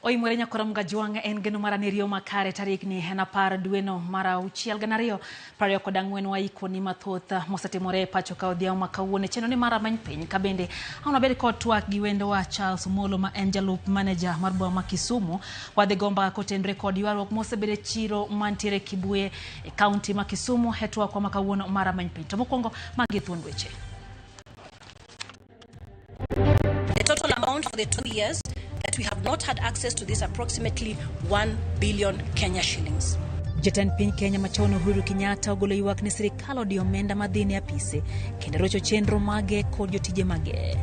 Oimore nyakora mgajuanga en geno maranirio makare tarik ni henapar dueno mara uchiel ganario pario kodangwen wa ikoni mathotha mosetimore pacho ka odhiao makawuone cheno ni mara many piny kabende hauna bedi kod twak gi wendo wa Charles Molo ma en jalup manager mar boma Kisumu wadhi gomba kotendre kod ywarruok mosebede chiro mantiere Kibuye e county ma Kisumu hetwa kwa makawuono mara many piny to mokwongo magi thuond weche. The total amount for the 2 years that we have not had access to this approximately 1 billion Kenya shillings. Jatend piny Kenya machon Uhuru Kenyatta ogolo ywak ni sirikal odi omenda madhine apise kendo rocho chenro mage kod jotije mage.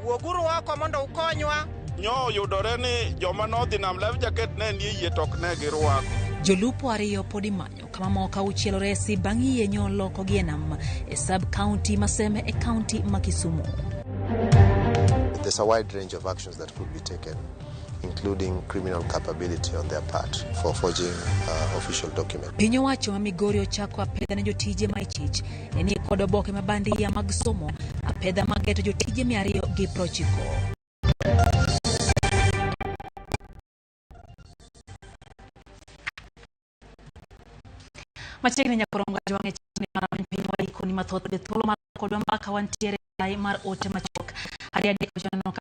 Wuoguru wako mondo ukonywa. Nyo yudore ni joma nodhi nam life jacket ne nie yie tok ne girwako. Jolupo ariyo podi manyo kama moka uchielo resi bangi yenyo loko gienam e sub county Maseme e county ma Kisumu. There's a wide range of actions that could be taken, including criminal culpability on their part for forging official documents. Pinyo wacho wa Migori ochako apedha ne jotije maichich eni kod oboke mabandi ya mag somo apedha mageto jotije 290. Machiegni nyakoronga jwange chini mara pinyo wa ikoni mathoth de thuolo mar kod mbaka wantiere mar ote machok hadi adeko jono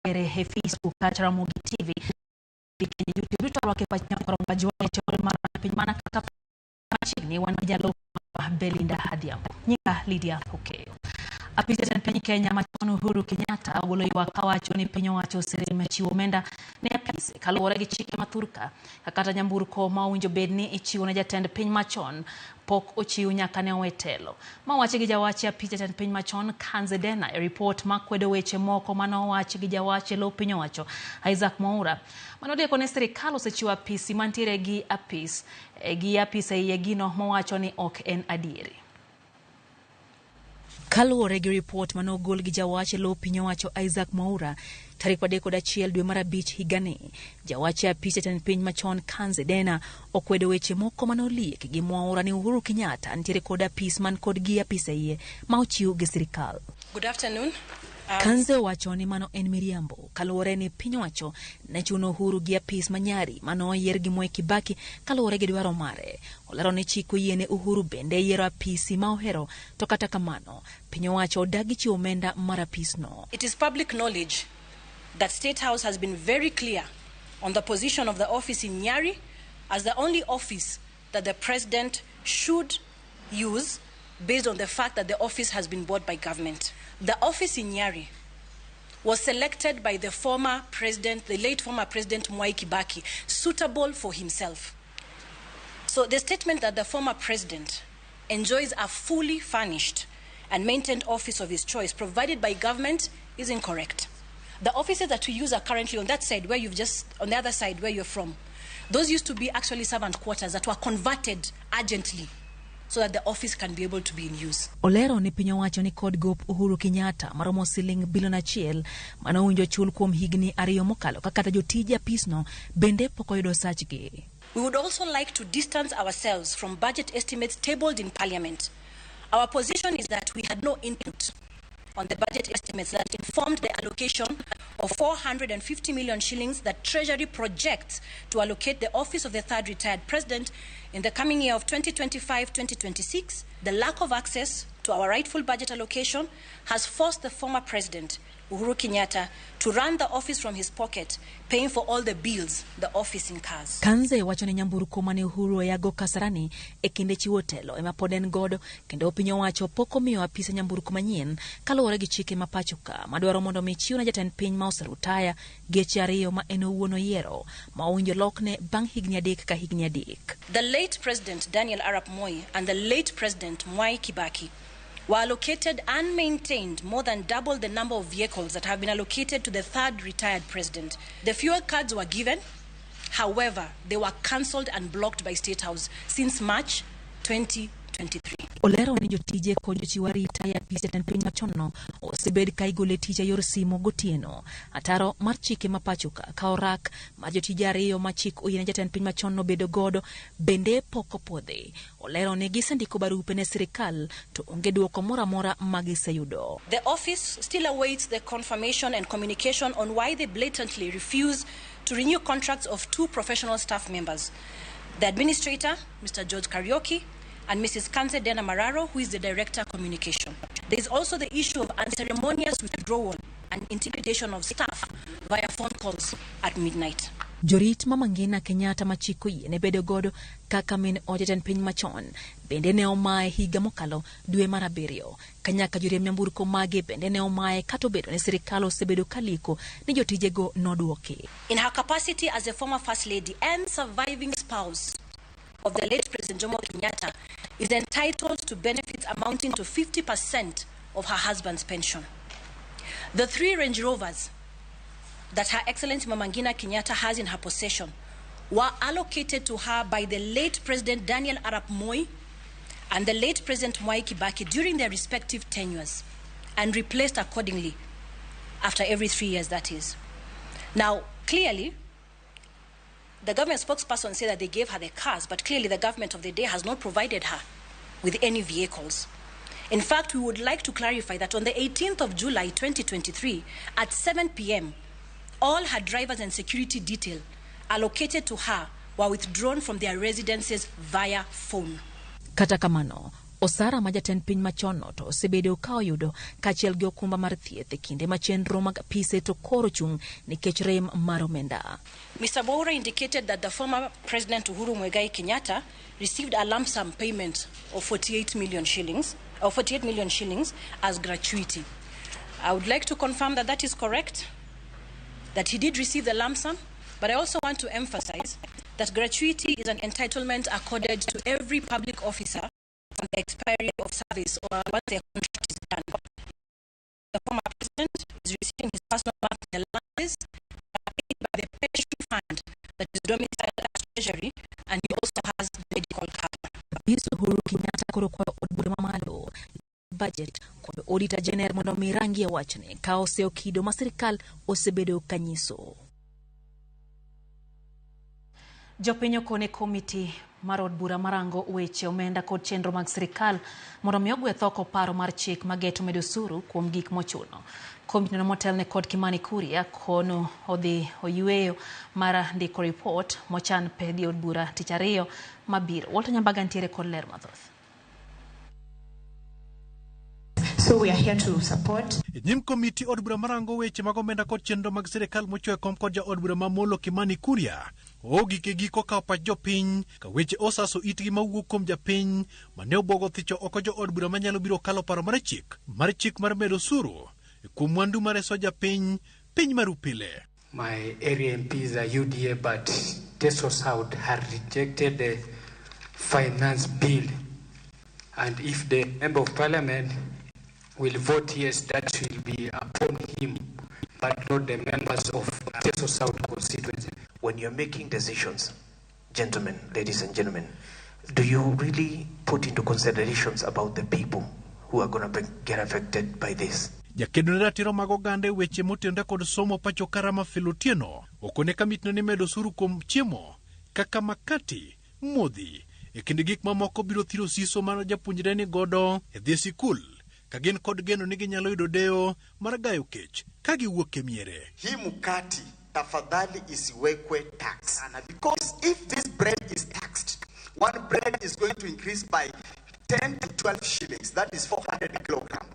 kere he Facebook kachara Mugi TV Kenya YouTube to wake pa nyakoronga jwange chore mara pinyo mana kaka machiegni wan jalo Belinda Hadiambo nyika Lydia Okeo. Apisa piny Kenya machon Uhuru Kenyatta ogolo ywak kawacho ni piny owacho osemechiwo omenda ne apise kaluwore gi chike mathurka kata nyamburko ma owinjo bed ni ichiwo ne jatend piny machon pok ochiw nyaka ne owetelo. Mawachi gi jawachi apisa jatend piny machon Kanzedena e report makwedo weche moko manowachi gi jawachi lo piny owacho Isaac Mwaura manodieko ne sirikal osechiwo apisi mantiere gi apisa iye gino mowacho ni ok en adieri. Kaluwore gi report manogol gi jawache lo piny owacho Isaac Mwaura tarik 31 dwe mar abich higani, jawache apisa jatend piny machon Kanzedena okwedo weche moko manoliek gi Mwaura ni Uhuru Kenyatta nitiere kod apis man kod gi apisa iye ma ochiw gi sirikal. Good afternoon. Kanze wacho ni mano en miriambo kaluwore ni piny wacho ne chuno Uhuru gi apis manyari mano oyier gi Mwai Kibaki kaluwore gi dwaro mare. Olero ni chiko yiene Uhuru bende yiero apisi ma ohero to kata kamano piny wacho odagi chiwo omenda mar apis no. It is public knowledge that State House has been very clear on the position of the office in Nyari as the only office that the President should use based on the fact that the office has been bought by government. The office in Nyari was selected by the former president, the late former president Mwai Kibaki, suitable for himself. So the statement that the former president enjoys a fully furnished and maintained office of his choice provided by government is incorrect. The offices that we use are currently on that side where you've just, on the other side where you're from. Those used to be actually servant quarters that were converted urgently so that the office can be able to be in use. Olero ni piny owacho ni kod gop Uhuru Kenyatta maromo siling bilion 1 mano winjo chul kuom higni 2 mokalo kata jotije apisno bende pok oyudo sachgi. We would also like to distance ourselves from budget estimates tabled in Parliament. Our position is that we had no input on the budget estimates that informed the allocation of 450 million shillings that Treasury projects to allocate the office of the third retired president in the coming year of 2025-2026. The lack of access to our rightful budget allocation has forced the former president, Uhuru Kenyatta, to run the office from his pocket, paying for all the bills the office incurs. Kanze wacho ni nyamburko mane Uhuru yago Kasarani e kinde chiwo telo ema pod en godo kendo piny owacho pok omiyo apisa nyamburko manyien kaluwore gi chike ma pachoka madwaro mondo michiw na jatend piny ma oserutaya geche 2 ma en owuon oyiero ma owinjo lokne bang' higni 3 ka higni 3. The late President Daniel Arap Moi and the late President Mwai Kibaki were allocated and maintained more than double the number of vehicles that have been allocated to the third retired president. The fuel cards were given, however, they were cancelled and blocked by State House since March 20 2023. Olero ni jotije kod jochiw arita ya apis jatend piny machonno osebed ka igolo tich e yor simo gotieno. Ataro mar chike ma pachoka ka orak ma jotije ariyo ma chik oyiene jatend piny machonno bedo godo bende pok opwodhi. Olero ni gisendiko barupe ne sirikal to onge duoko moro amora ma giseyudo. The office still awaits the confirmation and communication on why they blatantly refuse to renew contracts of 2 professional staff members, the administrator, Mr. George Karaoke, and Mrs. Kanze Dena Mararo, who is the Director Communication. There is also the issue of unceremonious withdrawal and intimidation of staff via phone calls at midnight. Jorit Mamangina Kenyatta machiko yiene bedo godo kaka min od jatend piny machon bende ne omaye higa mokalo dwe mar abiriyo. Kanyaka joriemb nyamburko mage bende ne omaye kato bedo ne sirikal osebedo kaliko ni jotijego noduoki. In her capacity as a former First Lady and surviving spouse of the late President Jomo Kenyatta, is entitled to benefits amounting to 50% of her husband's pension. The 3 Range Rovers that Her Excellency Mama Ngina Kenyatta has in her possession were allocated to her by the late President Daniel Arap Moi and the late President Mwai Kibaki during their respective tenures and replaced accordingly after every 3 years, that is. Now, clearly, the government spokesperson said that they gave her the cars, but clearly the government of the day has not provided her with any vehicles. In fact, we would like to clarify that on the 18th of July 2023 at 7 p.m., all her drivers and security detail allocated to her were withdrawn from their residences via phone. Kata kamano, osara ma jatend piny machonno to osebedo ka oyudo kaachiel gi okumba mar thieth e kinde ma chenro mag apise to koro chung nikech rem mar omenda. Mr. Bawura indicated that the former President Uhuru Muigai Kenyatta received a lump sum payment of 48 million shillings as gratuity. I would like to confirm that that is correct, that he did receive the lump sum, but I also want to emphasize that gratuity is an entitlement accorded to every public officer on the expiry of service or once their contract is done. The former president is receiving his personal monthly allowances paid by the pension fund that is domiciled at Treasury, and he also has medical cover. Uhuru Kenyatta koro kwa od mamalo budget kod auditor general mondo mirangi ya wachne ka oseokido ma sirikal osebedo kanyiso. Jopiny okone komiti mar od bura marango weche omenda kod chenro mag sirikal mondo mi ogwe thoko paro mar chik mageto medo osuru kuom gik mochuno. Komiti no motelne kod Kimani Kuria kono odhi oyweyo mar ndiko report mochan pedhi od bura tich ariyo mabiro. Walter Nyambaga ntiere kod ler mathoth. So we are here to support. Nyim komiti od bura marango weche mag omenda kod chenro mag sirikal mochwe kom kod ja od bura mamolo Kimani Kuria ogike giko ka pach jopiny ka weche osaso itgi mawuok kuom japiny mane obogo thicho oko jo od bura manyalo biro kalo paro mar chik mar medo osuru kuom mwandu mar reso japiny piny mar upile. My area MPs are UDA, but Teso South had rejected the finance bill, and if the member of parliament will vote yes, that will be upon him, but not the members of Teso South constituency. When you're making decisions, gentlemen, ladies and gentlemen, do you really put into considerations about the people who are going to get affected by this? Jakedo ratiro mag oganda weche motenore kod somo pacho Karama Filotieno okone kamit ne medo osuru kuom chiemo kaka makati, modhi e kinde gik mamoko biro thiro siso mar japuonjre ni godo e dhi sikul ka gin kod geno ni ginyalo yudo deo mar gayo kech ka giwuok e miere. Hii mkati tafadhali isiwekwe tax, because if this bread is taxed, one bread is going to increase by 10 to 12 shillings, that is 400 kilograms.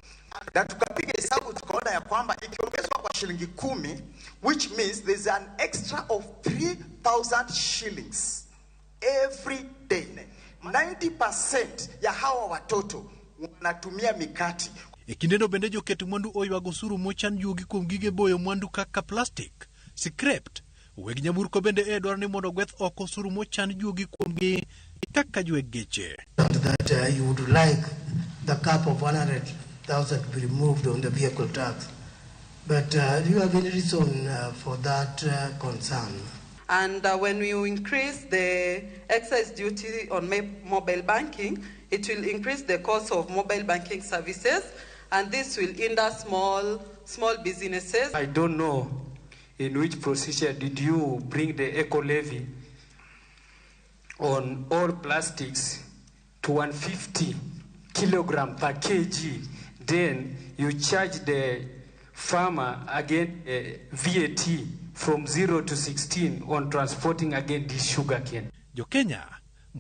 Na tukapiga hesabu tukaona ya kwamba ikiongezwa kwa shilingi 10, which means there's an extra of 3,000 shillings every day. 90% ya hawa watoto wanatumia mikati. Ekindeno bende joketo mwandu oywago osuru mochan yugi kuom gige boyo mwandu kaka plastic, scrapped. Weg nyamburko bende dwaro ni mondo gweth oko osuru mochan yugi kuom gi kaka jweg geche. That you would like the cap of 100,000 to be removed on the vehicle tax. But do you have any reason for that concern? And when you increase the excise duty on mobile banking, It will increase the cost of mobile banking services, and this will hinder small businesses. I don't know in which procedure did you bring the eco levy on all plastics to 150 kilogram per kg. Then you charge the farmer again VAT from 0 to 16 on transporting again this sugar cane. Jo Kenya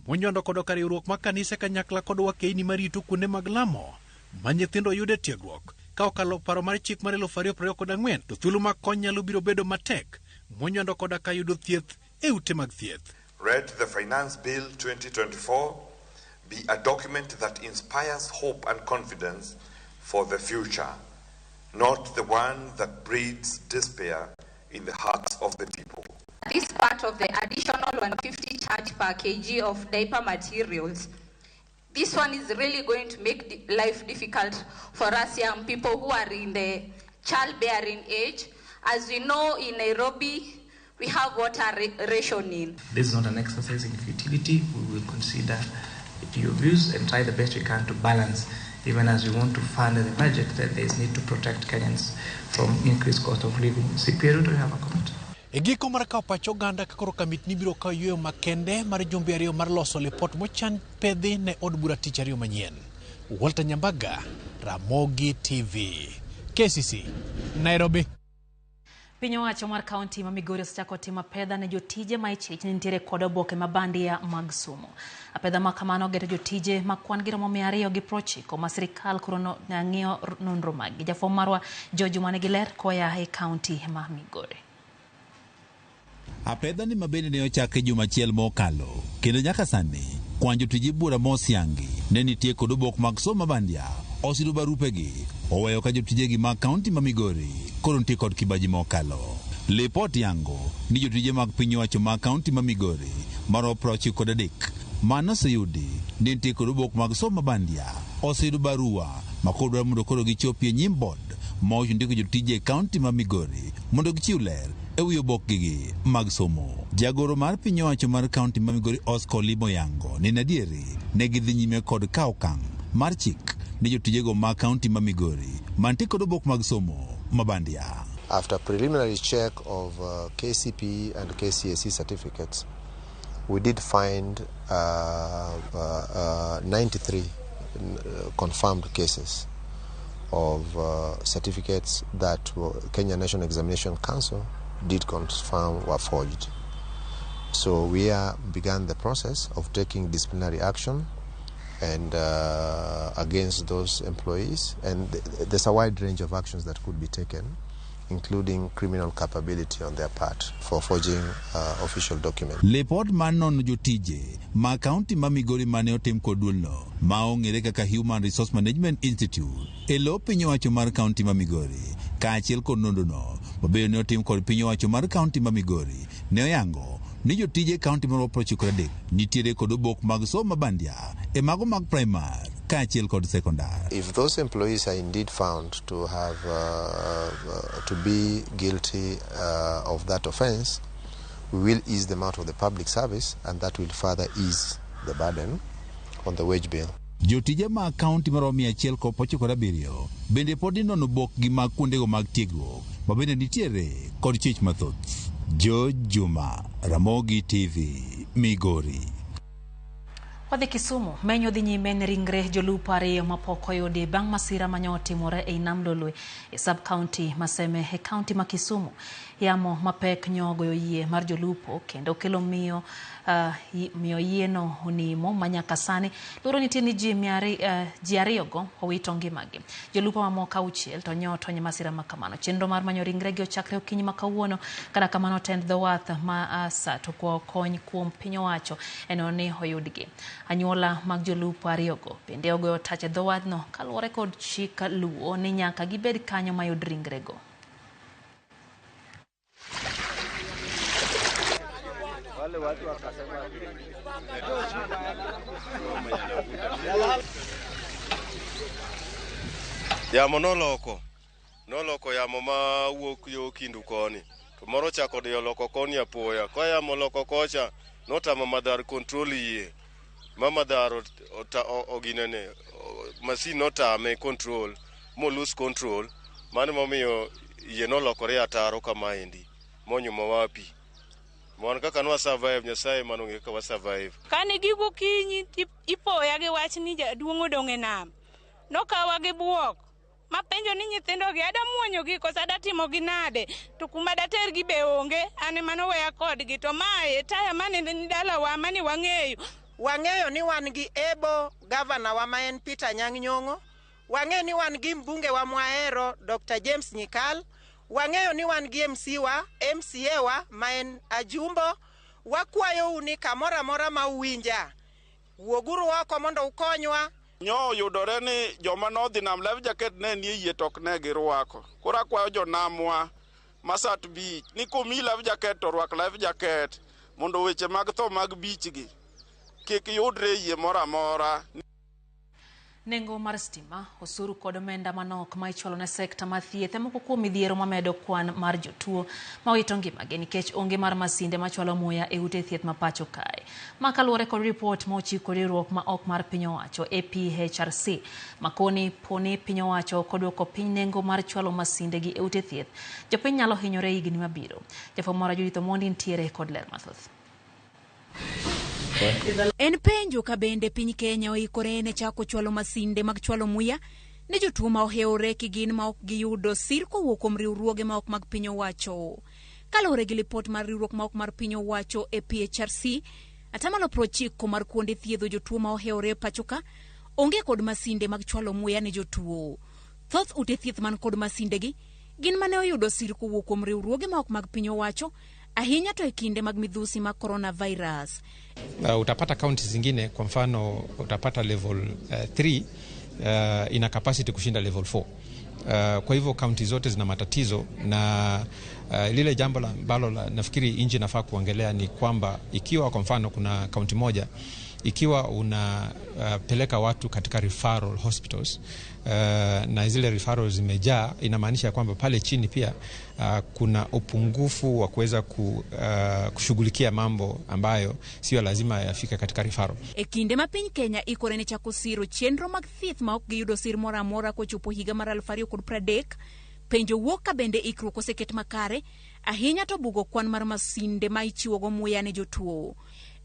monyondo kodo riwruok ma kanise kanyakla kod wakeini marito kuonde mag lamo ma nyithindo yude tiegruok ka okalo paro mar chik mar 2024 to thuolo mag kony nyalo biro bedo matek monyondo koda ka yudo thieth e ute mag thieth. Read the Finance Bill 2024 be a document that inspires hope and confidence for the future, not the one that breeds despair in the hearts of the people. This part of the additional 150 charge per kg of diaper materials, this one is really going to make life difficult for us young people who are in the childbearing age. As we know, in Nairobi, we have water rationing. This is not an exercise in futility. We will consider your views and try the best we can to balance, even as we want to fund the budget, that there is need to protect Kenyans from increased cost of living. CPRO, do you have a comment? Egiko mar kao pacho ganda kakoro kamit ni biro kao yueyo makende mar jumbe ariyo mar loso lipot mochan pedhi ne od bura tich ariyo manyien. Walter Nyambaga, Ramogi TV, KCC, Nairobi. Piny owacho mar kaunti ma Migori osechako timo pedha ne jotije ma ichich ni nitiere kod oboke mabandia mag somo. Apedha ma kamano geto jotije ma kwan gi romo 290 ma sirikal koro ng'iyo nonro maggi. Jafwambo marwa George manigi ler koya e kaunti ma Migori. Apedha ni mabende ne ochake juma achiel mokalo kendo nyaka sani kwan jotije bura mosiangi ne nitie kod obok mag somo mabandia osido barupegi oweyo ka jotijegi mag kaunti ma Migori koro nitie kod kibaji mokalo. Lipot yango ni jotije mag piny owacho mag kaunti ma Migori maro 93 mano seyudi ni nitie kod obok mag somo mabandia osido barua makodwa mondo koro gichopie nyim bod ma ondiko jotije kaunti ma Migori mondo gichiw ler ewi obokgi mag somo. Jagoro mar piny owacho mar kaunti ma Migori Oscar Limo yango ni nadieri ne gidhi nyime kod kawo okang' mar chik ni jotijego mag kaunti ma Migori mantie kod obok mag somo mabandia. After preliminary check of KCPE and KCSE certificates, we did find 93 confirmed cases of certificates that Kenya National Examination Council did confirm were forged. So we began the process of taking disciplinary action and against those employees, and there's a wide range of actions that could be taken, including criminal culpability on their part for forging official documents. Lipot man non jotije ma kaunti ma Migori mane otim kod duolno ma ong'ere kaka Human Resource Management Institute e lo piny owacho mar kaunti ma Migori kaachiel kod nondono mabeyo ne otim kod piny owacho mar kaunti ma Migori ne oyango ni jotije kaunti mar 93 nitiere kod obok mag somo mabandia e mago mag primary kaachiel kod secondary. If those employees are indeed found to have to be guilty of that offense, we will ease them out of the public service, and that will further ease the burden on the wage bill. Jotije mag kaunti mar 197 bende pod inono obokgi mag kuondego mag tiegruok ma bende nitiere kod chich mathoth. George Juma, Ramogi TV, Migori. Wadhi Kisumu, menyo dhi nyime ne ringre jolupo ariyo mapok oyudi bang' masira mane otimore e nam Lolwe e sub-county Maseme e kaunti ma Kisumu. Yamo mapek nyogoyo yie mar jolupo kendo kelo miyo yieno onimo manyaka sani. Luro nitie ni ji ariyogo owito ngimagi. Jolupo mamoko 6 to otony masira makamano. Chenro mar manyo ringregi ochakre okinyi ma kawuono, kata kamano tend dho wath ma to kony kuom piny owacho eno ni oyudgi. Anyuola mag jolupo ariyogo bende ogoyo tach e dho wadhno kaluwore kod chik luwo ni nyaka gibed kanyo mayud ringrego. Yamo noloko yamo ma wuok yo kindu koni to moro chako diyo loko koni apoya kwa yamo loko kocha notamo madhar control yie mama daro oginene masin notame control mo lose control mano momiyo yie nolokore ataro kama endi monyuma wapi mon kaka nwa survive nyasaye mano nge ka wa survive kani gigo kinyi ipoya gi wach ni jaduong' odong' e nam nokawa gi buok mapenjo ni nyithindo gi ada muonyo gi kosa da timo gi nade to kuma da ter gi be onge ane mano weya kodgi to mae taya mane ni dala wa mane wang'eyo ni wan gi ebo governor wa maen Peter Anyang' Nyong'o, wang'eyo ni wan gi mbunge wa mwahero Dr. James Nyikal, wang'eyo ni wan gi MCA wa maen Ajumbo. Wakwayo uni kamora mora ma uwinja wuoguru oko mondo ukonywa. Nyo yudore ni joma nodhi nam life jacket ne nie yie tok ne girwako. Kora kwayo jonamwa Masat Beach ni komi life jacket to rwak life jacket mondo weche mag tho mag beach gi kik yudre yie mora mora. Nengo mar stima, osuru kod omenda manok ma ichwalo ne sekta ma thieth moko kuom midhiero mamedo kwan mar jotuo ma wito ngimagi nikech onge mar masinde machwalo muya e ute thieth ma pacho kae. Ma kaluwore kod ripot ma ochiko riwruok ma ok mar piny owacho APHRC makoni poni piny owacho kodwoko piny nengo mar chwalo masinde gi e ute thieth, jopiny nyalo hinyore higni mabiro. Jafwambo mara Judith Omondi ntiere kod ler mathoth. En penjo ka bende piny Kenya oikore ne chako chwalo masinde mag chwalo muya ne jotuo ma ohewore kigin ma ok giyudo sir kowuok kuom riwruoge ma ok mag piny owacho. Kaluwore gi lipot mar riwruok ma ok mar piny owacho APHRC, 90% mar kuonde thiedho jotuo ma ohewore pacho ka onge kod masinde mag chwalo muya ne jotuo. Thoth ute thieth man kod masinde gi gin mane oyudo sir kowuok kuom riwruoge ma ok mag piny owacho, ahinya to e kinde mag midhusi mag coronavirus. Utapata county zingine, kwa mfano utapata level 3 ina capacity kushinda level 4. Kwa hivyo county zote zina matatizo na lile jambo ambalo nafikiri inji nafaa kuongelea ni kwamba ikiwa kwa mfano kuna county moja ikiwa unapeleka watu katika referral hospitals na zile referrals zimejaa, inamaanisha kwamba pale chini pia kuna upungufu wa kuweza kushughulikia mambo ambayo sio lazima yafike katika referral. E kinde ma piny Kenya ikore ne chako siro chenro mag thieth ma ok giyudo sir mora mora kochopo higa mar 2030, penjo wuok ka bende ikruok oseket makare ahinya to bugo kwan mar masinde ma ichiwogo muya ne jotuo.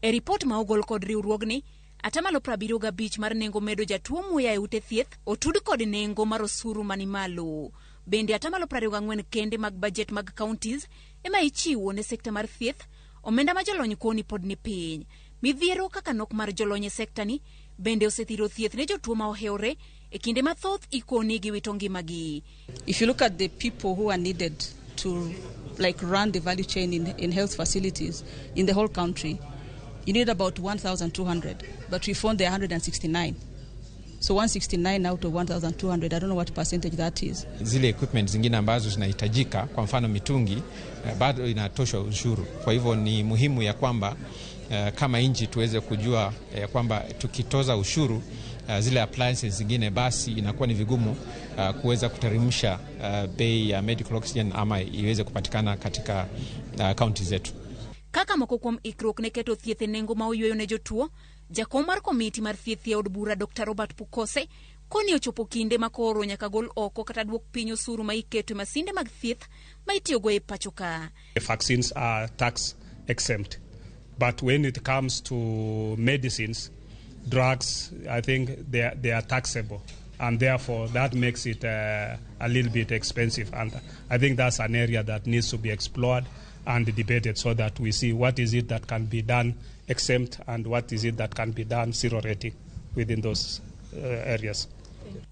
E ripot ma ogol kod riwruogni, 75% mar nengo medo jatuo muya e ute thieth otud kod nengo mar osuru mani malo. Bende 24 kende mag budget mag counties ema ichiwo ne sekta mar thieth, omenda ma jolony koni pod ni piny. Midhiero kaka nok mar jolony e sekta ni bende osethiro thieth ne jotuo ma ohewore e kinde mathoth ikoni gi wito ngimagi. If you look at the people who are needed to run the value chain in health facilities in the whole country, you need about 1,200, but we found there 169. So 169 out of 1,200, I don't know what percentage that is. Zile equipment zingine ambazo zinahitajika, kwa mfano mitungi, bado inatosha ushuru. Kwa hivyo ni muhimu ya kwamba kama nchi tuweze kujua kwamba tukitoza ushuru zile appliances zingine, basi inakuwa ni vigumu kuweza kuteremsha bei ya medical oxygen ama iweze kupatikana katika county zetu. Kaka moko kuom ikruok ne keto thieth e nengo ma oyueyo ne jotuo, jakom mar komiti mar thieth e od bura Dr. Robert Pukose koni ochopo kinde ma koro nyaka gol oko kata duok piny osuru ma iketo e masinde mag thieth ma itiyogo e pacho ka. Vaccines are tax exempt, but when it comes to medicines, drugs, I think they are taxable, and therefore that makes it a little bit expensive, and I think that's an area that needs to be explored and debated so that we see what is it that can be done exempt and what is it that can be done zero rating within those areas.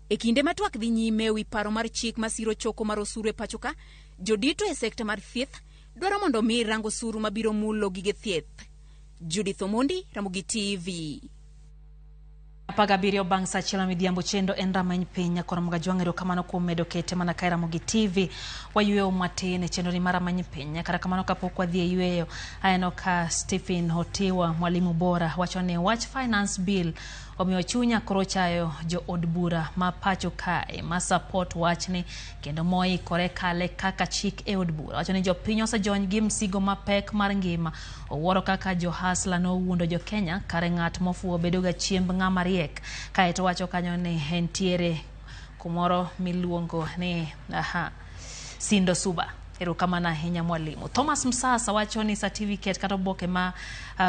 E kinde ma twak dhi nyime wi paro mar chik masiro choko mar osuru e pacho ka, jodito e sekta mar thieth dwaro mondo mi rango osuru mabiro mulo gige thieth. Judith Omondi, Ramogi TV. Apagabirio bang' sachielo midhiambo chendo en rameny piny nyakoro mga jwang'ero kamano kuom medo kete mana kae Ramogi TV wayueyo matin e chendo ni mar rameny piny kata kamano kapok wadhi e yueyo aneno ka Stephen Hotiwa mwalimu bora wacho ni wach finance bill omiyo chunya koro chayo jo od bura ma pacho kae ma support wachni kendo moikore kale kaka chik e od bura. Wacho ni jopiny osejony gi msigo mapek mar ngima. Owuoro kaka jo hasla nowuondo jo Kenya kare ng'at mofuwo bedo ga chiemb ng'ama riek. Kaeto wacho kanyo ni entiere kumoro miluongo ni Sindo Suba. Erokamana ahinya mwalimu. Thomas Msasa wacho ni certificate kata oboke ma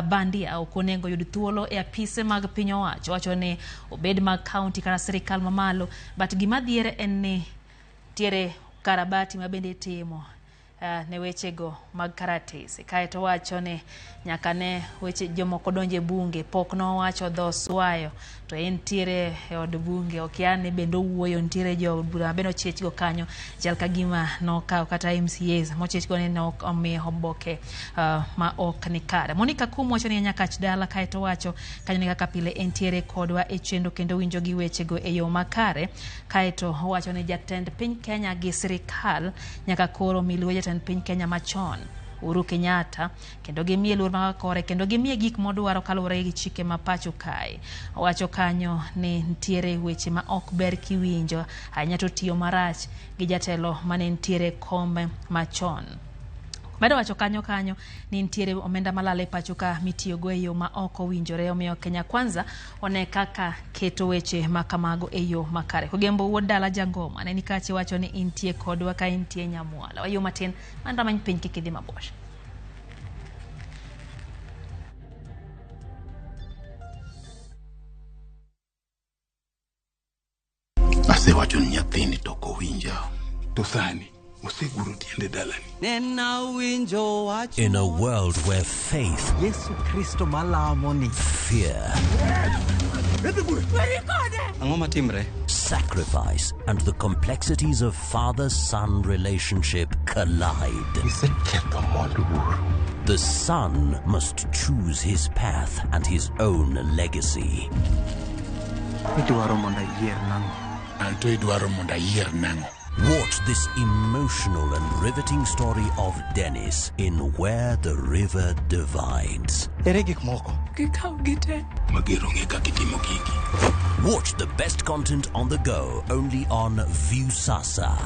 bandia ok onego yud thuolo e apise mag piny owacho. Wacho ni obed mag county kata sirikal mamalo, but gima dhiere en ni tiere karabati ma bende timo ne wechego mag karatese. Kaeto wacho ni nyaka ne weche jomoko donje bunge pok no wacho dho swayo to entiere e od bunge okiane bendo wuoyo ntiere jo bura bendo chechgo kanyo jal ka gima no kaw kata MCAs mochechgo ne no omi oboke ma ok ni kare. Monica Kum wacho ni nyaka chdala. Kaeto wacho kanyo ni kaka pile entiere kodwa e chendo kendo winjo gi wechego e yo makare. Kaeto wacho ni jatend piny Kenya gi sirikal nyaka koro miluwe jatend piny Kenya machon Uhuru Kenyatta kendo gimie luor makore kendo gimie gik modwaro kaluwore gi chike ma pacho kae. Wacho kanyo ni ntiere weche ma ok ber kiwinjo ahinya to tiyo marach gi jatelo mane ntiere kombe machon. Medo wacho kanyo ni ntiere omenda malale pacho ka mitiyo go e yo ma ok owinjore. Omiyo Kenya Kwanza one kaka keto weche makamago e yo makare. Kogembo wuod dala Jangoma ne nikache wacho ni intie kodwa ka intie Nyamwala. Wayo matin manda many piny kikidhi mabor. Ase wacho ni nyathini toko winja. To sani In a world where faith, fear, sacrifice, and the complexities of father-son relationship collide. The son must choose his path and his own legacy. Watch this emotional and riveting story of Dennis in Where the River Divides. Watch the best content on the go only on Viusasa.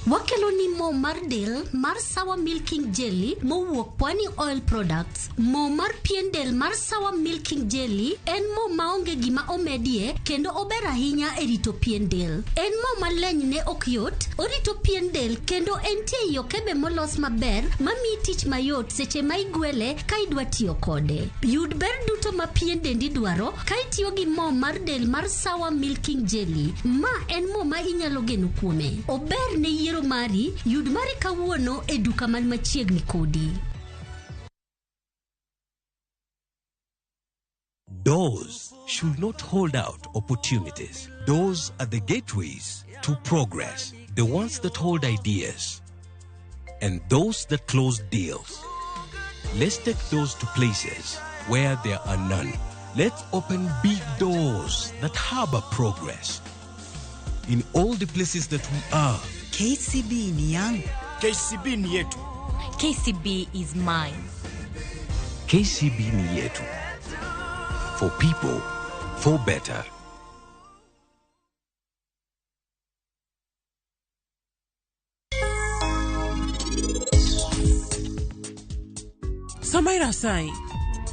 Wakelo ni mo mar del mar Sawa Milking Jelly mowuok Pwani Oil Products. Mo mar pien del mar Sawa Milking Jelly en mo maonge gima omedie kendo ober ahinya e rito pien del. En mo maleny ne ok yot, orito pien del kendo entie yo kebe molos maber mamiyi tich mayot seche ma igwele ka idwa tiyo kode. Yud ber duto ma pien dendi dwaro ka itiyo gi mo mar del mar Sawa Milking Jelly. Ma en mo ma inyalo geno kuome. Ober ne mari yud mari kawuono e duka man machiegni kodi. Doors should not hold out opportunities. Doors are the gateways to progress, the ones that hold ideas, and those that close deals. Let's take those to places where there are none. Let's open big doors that harbor progress. In all the places that we are, KCB ni yangu. KCB ni yetu. KCB is mine. KCB ni yetu. For people, for better. Samaira sai,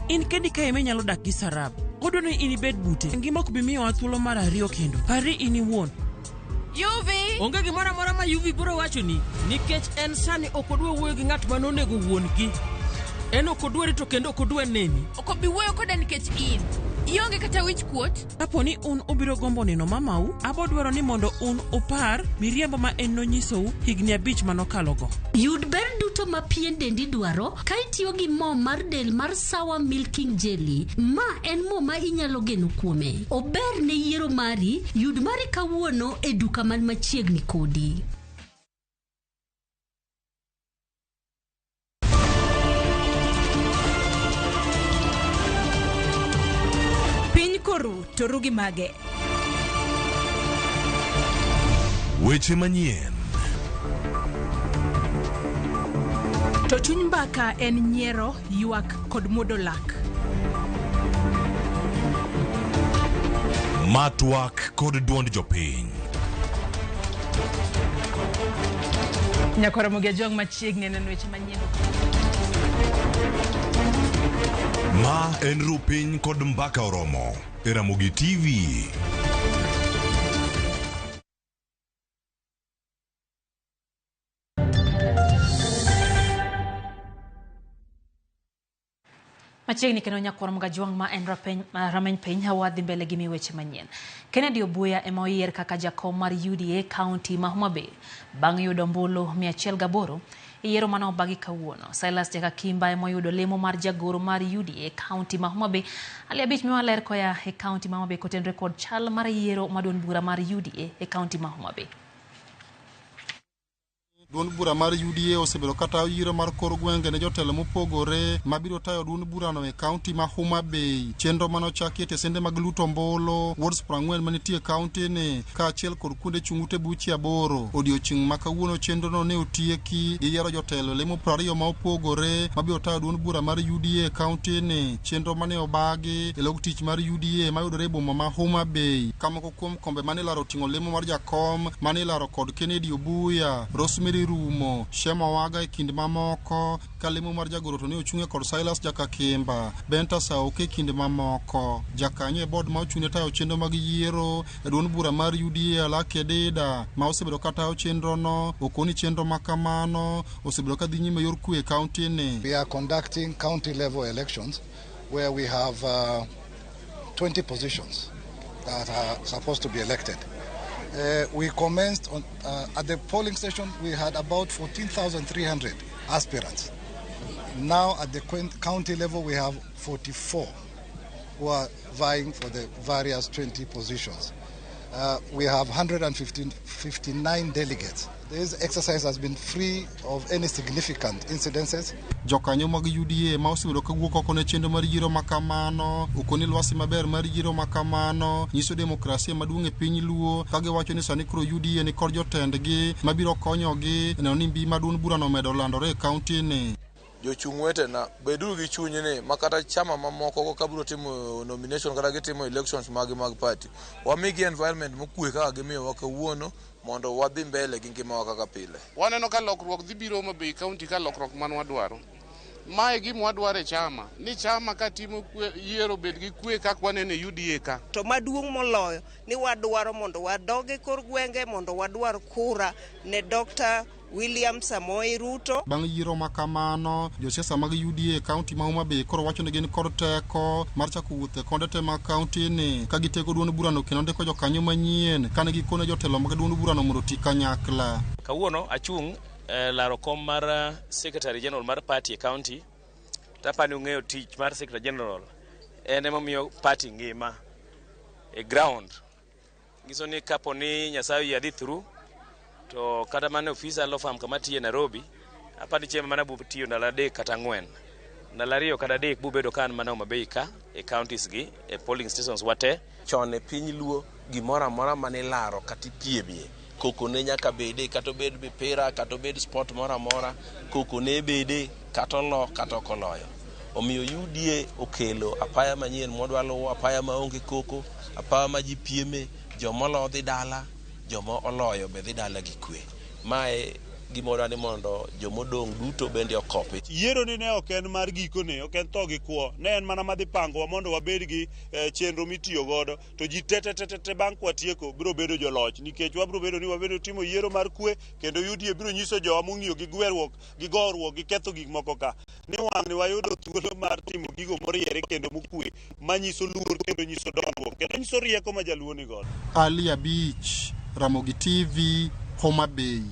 in kendi ka eme nyalo dak gi sarab. Odo ni ini bed bute. Ngima ko bimiyo wathuolo mar ariyo kendo. Pari ini wuon. Yuvi! Onge gimora mora ma Yuvi biro wacho ni nikech en sani okodwa wuoyo gi ng'at manonego wuongi. En okodwa rito kendo okodwa neni. Okobi wuoyo koda nikech in. Ionge kata wich kuot. Kapo ni un obiro gombo neno mamau, abo dwaro ni mondo un opar miriambo ma en nonyisou higni 5 manokalogo. Yud ber duto ma pien dendi dwaro ka itiyo gi mo mar del mar Sawa Milking Jelly. Ma en mo ma inyalo geno kuome. Ober ne yiero mari, yud mari kawuono e duka man machiegni kodi. Koru to rugi mage. Weche manyien. To chuny mbaka en nyiero, ywak kod muodo lak. Matwak kod duond jopiny. Nyakora Mogejong machiegni neno weche manyien. Ma en Rupiny kod mbaka oromo. E Ramogi TV. Machiegni kendo Nyakora Mogejong ma en rameny piny hawadhi mbele gi weche manyien. Kennedy Obuya ema oyier kaka jakom mar UDA County ma Homa Bay bang' yudo ombulu 108 yiero mane obagi kawuono. Silas Jakakimba ema oyudo lemo mar jagoro mar UDA County ma Homa Bay. Ali abich miwaler koya e County ma Homa Bay kotenre kod chal mar yiero maduond bura mar UDA e County ma Homa Bay. Duond bura mar UDA osebedo kata yiero mar kor gwenge ne jotelo mopogore mabiro tayo duond burano e kaunti ma Homa Bay. Chenro manochaki e tesende mag luto ombulu wards 40 manitie e kaunti ni kaachiel kod kuonde chung'ute buchi 8. Odiochieng' ma kawuono chenrono ne otieki gi yiero jotelo lemo 20 ma opogore mabiro tayo duond bura mar UDA e kaunti ni. Chenro mane obagi e log tich mar UDA mayudore e boma ma Homa Bay. Kamoko kuom kombe mane laro ting'o lemo mar jakom mane laro kod Kennedy Obuya, Rosemary Rumo, Shema Waga e kind mamoko, kalemo mar jagoro to ne ochung'e kod Silas Jakakimba, Benta Sauke e kind mamoko. Jakanyo e board ma ochung'ne tayo chenro mag yiero e duond bura mar UDA Alake Deda ma osebedo katayo chenrono okoni chenro makamano osebedo kadhi nyime yor kwe e kaunti ni. We are conducting county level elections where we have 20 positions that are supposed to be elected. We commenced on, at the polling station, we had about 14,300 aspirants. Now at the county level, we have 44 who are vying for the various 20 positions. We have 159 delegates. This exercise has been free of any significant incidences. Jokanyo mag UDA ma osebedo kawuok oko ne chenro mar yiero makamano okoni lwasi maber mar yiero makamano nyiso demokrasia maduong' e piny Luo ka giwacho ni sani koro UDA ni kod jotendgi mabiro konyogi neno ni mbi maduong' burano medo landore e kaunti ni. Jochung' wetena beduru gi chuny ni makata chama mamoko ka biro timo nomination kata gitimo elections mag party wamigi environment mokwe kaka gimiyo kawuono mondo wadhi mbele gi ngima kaka pile. Waneno ka lokruok dhi biro Homa Bay County ka lokruok man wadwaro. Mae gima wadwaro e chama ni chama ka timo yiero bed gi kwe kaka waneno UDA ka. To maduong' moloyo ni wadwaro mondo wadoge kor gwenge mondo wadwar kura ne Dr. William Samoei Ruto. Bang' yiero makamano josiasa mag UDA e kaunti ma Homa Bay koro wacho ni gin kod teko mar chako wuoth e konde te mag kaunti ni ka gitego duond burano kendo ndiko jokanyo manyien kane gikone jotelo mag duond burano mondo ti kanyakla. Kawuono achung' laro kom mar Secretary General mar party e county. Tapani ung'eyo tich mar Secretary General en emomiyo party ngima e ground. Giso ni kapo ni Nyasaye yadhi through to kata mane ofisa lofam kama tiye Nairobi apani chema mana butiyo ndalo 3 kata 4 ndalo 2 kata 3 bubedo kan mana Homa Bay ka e counties gi e polling stations wate chon e piny Luo gimoro amora mane laro kata piemie koko ne nyaka bede kata bed mipira kata bed sport moro amora koko ne bede kata lo kata koloyo omiyo UDA okelo apaya manyien modwa luwo apaya maonge koko apaya ma ji pieme jomolo dhi dala jomo oloyo be dhi dala gi kwe. Mae gimoro ni mondo jomodong' duto bende okopi. Yiero ni ne ok en mar giko ne, ok en to gi kuo. Ne en mana madhi pango mondo wabed gi chenro mitiyo godo. To ji te bang' kwatieko biro bedo joloch. Nikech wabiro bedo ni wabedo timo yiero mar kwe kendo UDA biro nyiso jowa mong'iyo gi gwerruok, gi gorruok, gi ketho gik moko ka. Ni wang' ni wayudo thuolo mar timo gigo moriere kendo mokwe manyiso luor kendo nyiso dongruok kendo nyiso rieko ma jaluo ni godo. Ali Abich, Ramogi TV, Homa Bay.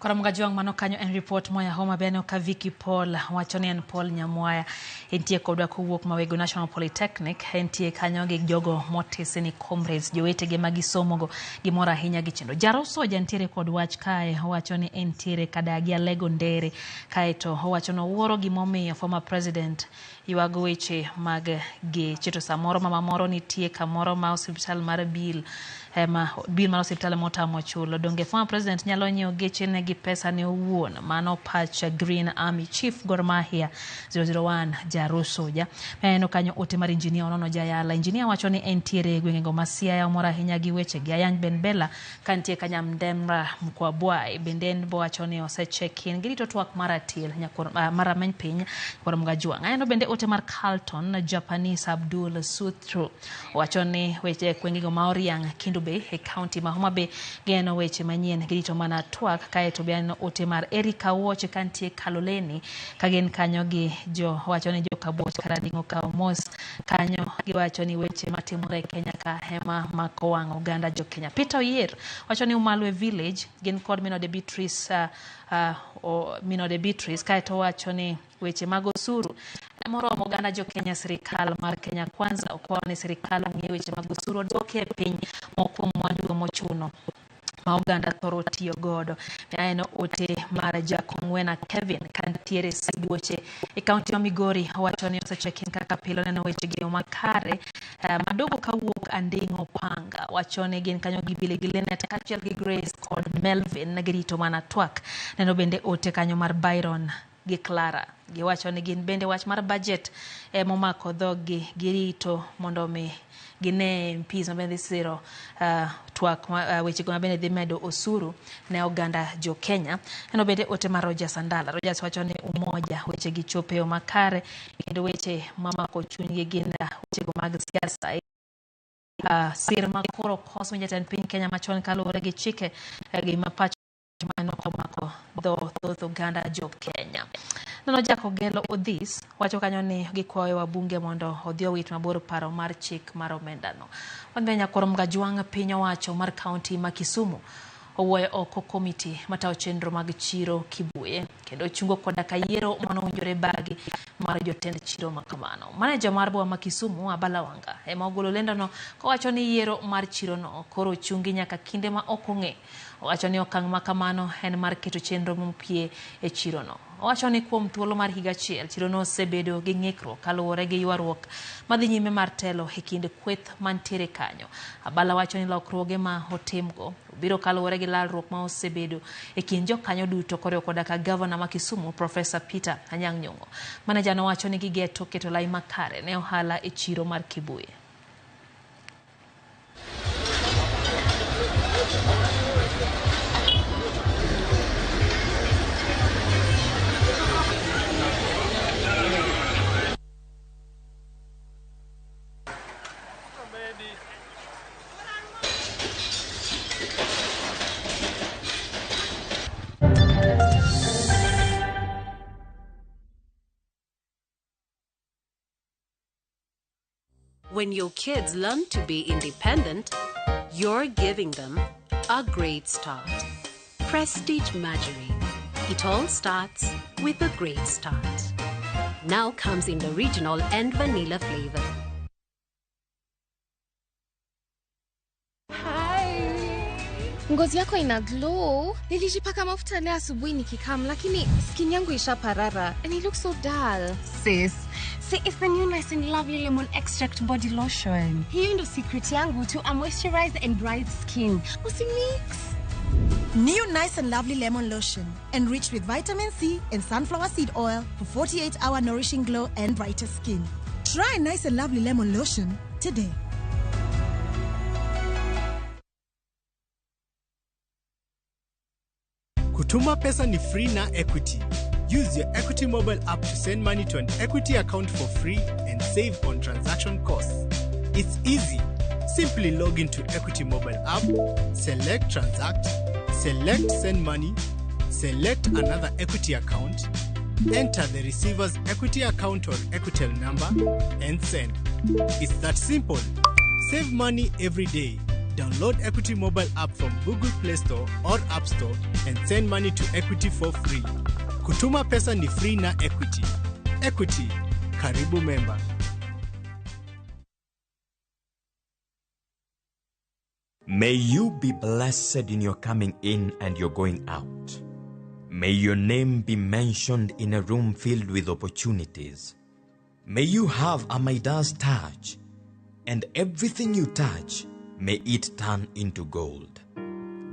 Kora Mogejong mano kanyo en report moya Homa Bay no ka Vicky Paul wacho ni en Paul Nyamwaya entie kodwa kowuok Mawego National Polytechnic entie kanyo gi jogo motese ni comrades jowetege magisomogo gimora ahinya gi chendo. Jaroso jantiere kod wach kae wacho ni entiere kadagi Alego Ndere kae to wacho no wuoro gimomiyo former president ywago weche mag geche. To samoro mama moro nitie kamoro ma osiptal mar bil mar osiptal motamo chulo. Donge former president nyalo nyiewo geche ne gi pesa ne owuon? Mano pach Green Army Chief Gor Mahia 001 Jarusoja. Eno kanyo ote mar injinia Onono Jayala. Injinia wacho ni entiere gwengego ma Siaya moro ahinya gi weche gi. Ayany Ben Bella kantie Kanyamdemra Mkwabwai bende en bo wacho ni osecheck-in girito twak maratil marameny piny kod Mgajwang'. Eno bende ote mar Carlton Japanese Abdul Sutru wacho ni weche gwengego ma Oriang Kindu Bay e county ma Homa Bay geno weche manyien girito mana twak. Kae to bende ote mar Erika Woche kantie Kaloleni kagen kanyo gi jo wacho ni jo Kabuoch karadingo ka mos kanyo giwacho ni weche matimore Kenya ka hema makowang' oganda jo Kenya. Peter Oyer wacho ni Umalwe Village gin kod Minode Beatrice kae to wacho ni weche mag osuru moromo oganda jo Kenya. Sirikal mar Kenya Kwanza okwayo ni sirikal ng'e weche mag osuru odoke piny mokuom mwandu mochuno ma oganda thoro tiyo godo. Eno ote mar Jakong'wena Kevin kantiere Sibuoche e kaunti ma Migori wacho ni osecheck-in kaka pilo neno weche gi makare madogo kawuok Anding'o Panga wacho ni gin kanyo gi bile gi Lenet kachiel gi Grace kod Melvin girito mana twak. Neno bende ote kanyo mar Byron gi Clara giwacho ni gin bende wach mar budget momako dhogi girito mondo mi gine MPs mabende siro twak weche go mabende dhi medo osuru ne oganda jo Kenya. Eno bende ote mar Rogers Andala. Rogers wacho ni umoja weche gi chope o makare kendo weche mamako chunygi gin weche go mag siasa. Sir makoro kosmo jatend piny Kenya machon kaluwore gi chike gi mapach mano komako dho oganda jo Kenya. Nono Jako Gelo Odhis wacho kanyo ni gikwayo wabunge mondo odhi owit mabor paro mar chik mar omendano. Wangenya koro Mgajwang' piny owacho mar kaunti ma Kisumu owuoyo oko komiti matayo chenro mag chiro Kibuye kendo chungo koda ka yiero mano winjore bagi mar jotend chiro makamano. Manager mar boma ma Kisumu Abala Wanga ema ogolo lendono kowacho ni yiero mar chiro no koro chungi nyaka kinde ma ok ong'e. Owacho ni okang' makamano en mar keto chenro mopie e chiro no. Owacho ni kuom thuolo mar higa achiel chiro no osebedo gi ng'ikruok kaluwore gi ywaruok madhi nyime mar telo e kind kweth mantiere kanyo. Abala wacho ni lokruoge ma otimgo biro kaluwore gi lalruok ma osebedo e kind jokanyo duto koriwo koda ka gavana ma Kisumu Professor Peter Anyang' Nyong'o. Manager no wacho ni gigeto keto lai makare ne ohala e chiro mar Kibuye. When your kids learn to be independent, you're giving them a great start. Prestige Margarine. It all starts with a great start. Now comes in the original and vanilla flavor. Ngozi yako ina glow. Nilijipaka mafuta leo asubuhi nikikam lakini skin yangu ishaparara and it looks so dull. Sis, see, it's the new Nice and Lovely Lemon Extract Body Lotion. Hiyo ndo secret yangu to a moisturized and bright skin. Usimix. New Nice and Lovely Lemon Lotion, enriched with vitamin C and sunflower seed oil for 48-hour nourishing glow and brighter skin. Try Nice and Lovely Lemon Lotion today. Kutuma pesa ni free na Equity. Use your Equity mobile app to send money to an Equity account for free and save on transaction costs. It's easy. Simply log into Equity mobile app, select Transact, select Send Money, select another Equity account, enter the receiver's Equity account or Equitel number, and send. It's that simple. Save money every day. Download Equity mobile app from Google Play Store or App Store and send money to Equity for free. Kutuma pesa ni free na Equity. Equity, karibu member. May you be blessed in your coming in and your going out. May your name be mentioned in a room filled with opportunities. May you have a Midas touch, and everything you touch, may it turn into gold.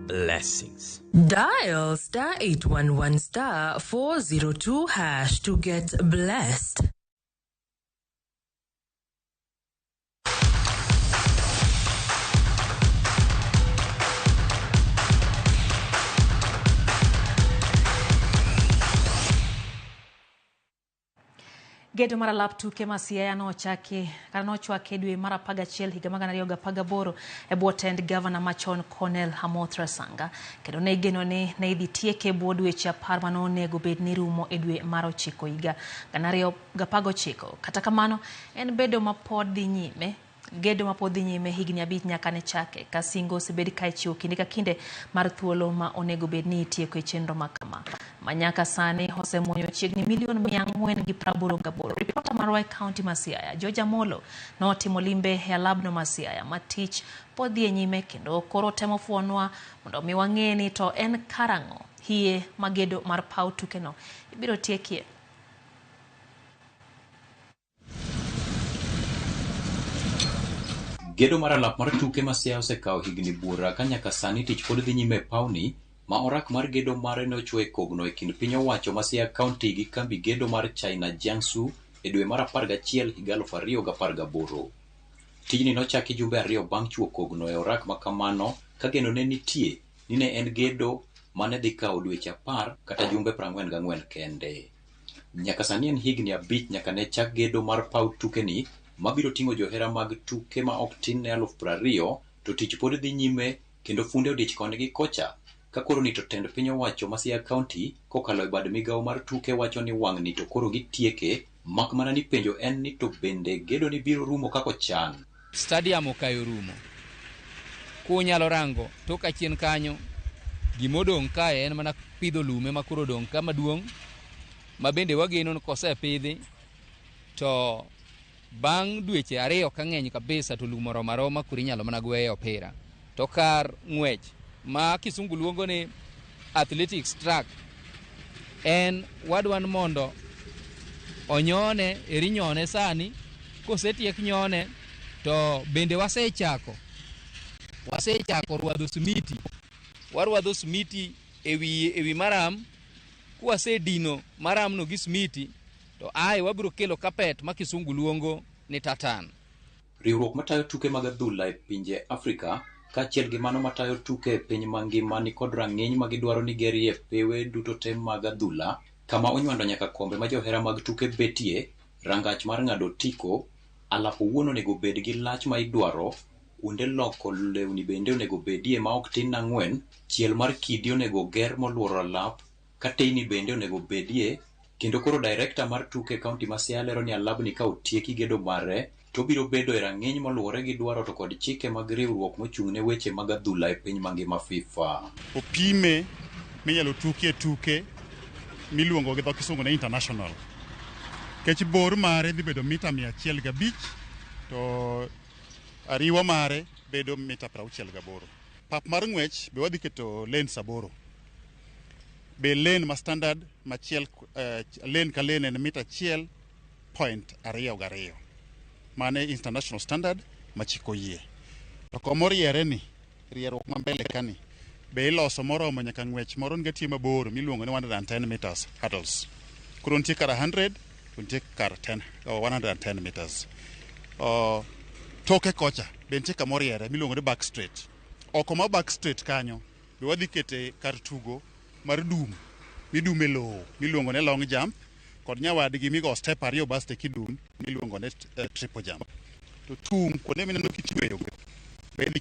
Blessings. Dial *811*402# to get blessed. Gedo mara lap tuke ma Siaya nochwake dwe mar 11 higa mag 2018 e bwo tend gavana machon Cornel Amoth Rasanga kendo ne igeno ni ne idhi tieke bwo dweche 10 manonego bed ni rumo e dwe mar 9 higa 2019. Kata kamano en gedo ma pod dhi nyime higni 5 nyaka ne chake ka singo osebed ka ichiwo kinde ka kinde mar thuolo ma onego bed ni itieko e chenro makama. Manyaka sani osemuonyo chiegni milion 488. Ripota mar Wai County ma Siaya, Georgia Molo, notimo limbe e labno ma Siaya ma tich pod dhi nyime kendo koro temo fuonwa mondo mi wang'e ni to en karang'o hie magedo mar paw tukeno ibiro tiekie. Gedo mar alap mar tuke ma Siaya osekawo higni buora ka nyaka sani tich pod dhi nyime pawni ma orak mar gedo mare nochwe kogno e kind piny owacho ma Siaya County gi kambi gedo mar China Jiangsu e dwe mar 11 higa 2018. Tijni nochaki jumbe 2 bang' chuo kogno e orak ma kamano ka geno ne nitie ni ne en gedo mane dhi kawo dweche 10 kata jumbe 44 kende. Nyaka sani en higni 5 nyaka ne chak gedo mar paw tukeni mabiro ting'o johera mag tuke ma ok tin ne 20,000 to tich pod dhi nyime kendo funde odich koni gi kocha ka koro ni to tend piny owacho ma Siaya County kokalo e bad migawo mar tuke wacho ni wang' ni to koro gitieke mak mana ni penjo en ni to bende gedo ni biro rumo kako chan. Stadium okayo rumo. Kunyalo rango tok achien kanyo gimodong' kae en mana pidho lume ma koro dong' ka maduong' ma bende wageno kosepidhi to bang' dweche 2 ka ng'eny kabisa to lum oromo aroma kuri nyalo mana gweye opira. To kar ng'wech ma kisungu luongo ni athletics track en wadwan mondo onyone erinyone sani kosetiek nyone to bende wasechako warwadho smiti ewi maram kwasedino maram no gi smiti to ai wabiro kelo kapet ma kisungu luongo ni tatan. Riwruok matayo tuke mag adhula e pinje Afrika kaachiel gi mano matayo tuke e piny mangima ni kod rang'iny ma gidwaro ni gerie pewe duto te mag adhula kama onywando nyaka kombe ma johera mag tuke betie, rangach mar ng'ado tiko, alap owuon onego bed gi lach ma idwaro, kuonde loko lewni bende onego bedie ma ok tin 4, chiel mar kidi onego ger moluoro alap, ka teyni bende onego bedie, kendo koro director mar tuke kaunti ma Siaya lero ni alabni ka otieki gedo mare to biro bedo e rang'iny moluwore gi dwaro to kod chike mag riwruok mochung' ne weche mag adhula e piny mangima FIFA. Opime minyalo tuke miluongo gi dho kisungu ne international. Kech bor mare dhi bedo mita 105 to ariwa mare bedo mita 68. Pap mar ng'wech be wadhi keto lanes 8. Be lane ma standard machiel lane ka lane en mita 1.22. Mane international standard machiko yie. To komoriere ni rieruok ma mbele kani be iloso moromo nyaka ng'wech moro ngatie mabor miluongo ni 110 meters hurdles. Koro nitie kar 100 to nitie kar 110 meters. Toke kocha be nitie kamoriere miluongo ni back straight. Oko ma back straight kanyo be wadhi kete kar tugo mar dum midume lowo miluongo ni long jump kod nyawadgi migo step 2 baste kidum miluongo ni triple jump. To tung kuonde mineno kitweyo be